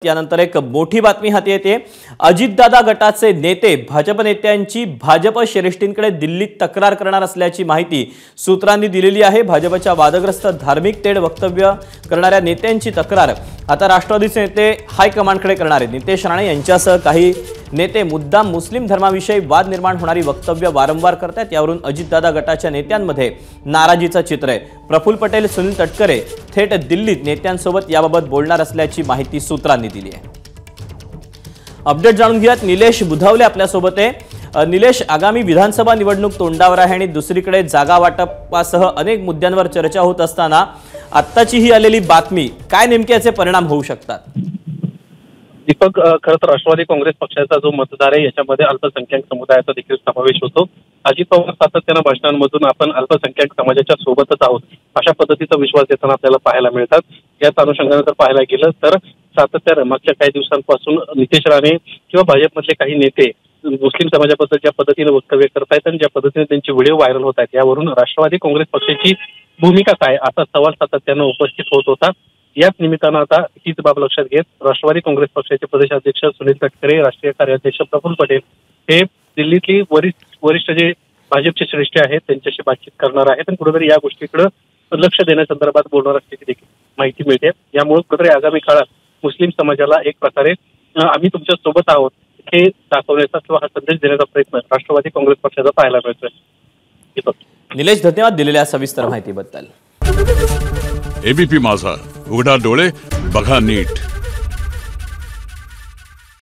त्यानंतर एक मोठी बातमी हाती येते। अजितदादा गटाचे नेते भाजप नेत्यांची भाजप श्रेष्ठींकडे दिल्लीत तक्रार करणार असल्याची माहिती सूत्रांनी दिलेली आहे। भाजपच्या वादग्रस्त धार्मिक तेढ वक्तव्य करणाऱ्या नेत्यांची तक्रार आता राष्ट्रवादीचे नेते हायकमांडकडे करणार आहेत। नितेश राणे यांच्यासह काही नेते मुद्दाम मुस्लिम धर्माविषयी वाद निर्माण होणारी वक्तव्य वारंवार करतात। यावरून अजितदादा गटाच्या नेत्यांमध्ये नाराजीचं चित्र आहे। प्रफुल्ल पटेल, सुनील तटकरे थेट दिल्लीत नेत्यांसोबत याबाबत बोलणार असल्याची माहिती सूत्रांनी दिली आहे। अपडेट जाणून घेऊयात। निलेश बुधावले आपल्या सोबत आहे। निलेश, आगामी विधानसभा निवडणूक तोंडावर आहे आणि दुसरीकडे जागा वाटपासह अनेक मुद्द्यांवर चर्चा होत असताना आत्ताची ही आलेली बातमी, काय नेमके याचे परिणाम होऊ शकतात? दीपक, खरं तर राष्ट्रवादी काँग्रेस पक्षाचा जो मतदार आहे याच्यामध्ये अल्पसंख्याक समुदायाचा देखील समावेश होतो। अजित पवार सातत्यानं भाषणांमधून आपण अल्पसंख्याक समाजाच्या सोबतच आहोत अशा पद्धतीचा विश्वास देताना आपल्याला पाहायला मिळतात। याच अनुषंगाने जर पाहायला गेलं तर सातत्यानं मागच्या काही दिवसांपासून नितेश राणे किंवा भाजपमधले काही नेते मुस्लिम समाजाबद्दल ज्या पद्धतीने वक्तव्य करतायत आणि ज्या पद्धतीने त्यांचे व्हिडिओ व्हायरल होत आहेत, यावरून राष्ट्रवादी काँग्रेस पक्षाची भूमिका काय असा सवाल सातत्यानं उपस्थित होत होता। याच निमित्तानं आता हीच बाब लक्षात घेत राष्ट्रवादी काँग्रेस पक्षाचे प्रदेशाध्यक्ष सुनील तटकरे, राष्ट्रीय कार्याध्यक्ष प्रफुल्ल पटेल हे दिल्लीतली वरिष्ठ जे भाजपचे श्रेष्ठ आहेत त्यांच्याशी बातचीत करणार आहेत आणि कुठेतरी या गोष्टीकडे लक्ष देण्यासंदर्भात बोलणार असल्याची देखील माहिती मिळते। यामुळे कुठेतरी आगामी काळात मुस्लिम समाजाला एक प्रकारे आम्ही तुमच्या सोबत आहोत हे दाखवण्याचा किंवा हा संदेश देण्याचा प्रयत्न राष्ट्रवादी काँग्रेस पक्षाचा पाहायला मिळतोय। निलेश, धन्यवाद दिलेल्या सविस्तर माहितीबद्दल। एबीपी माझा, उघडा डोळे बघा नीट।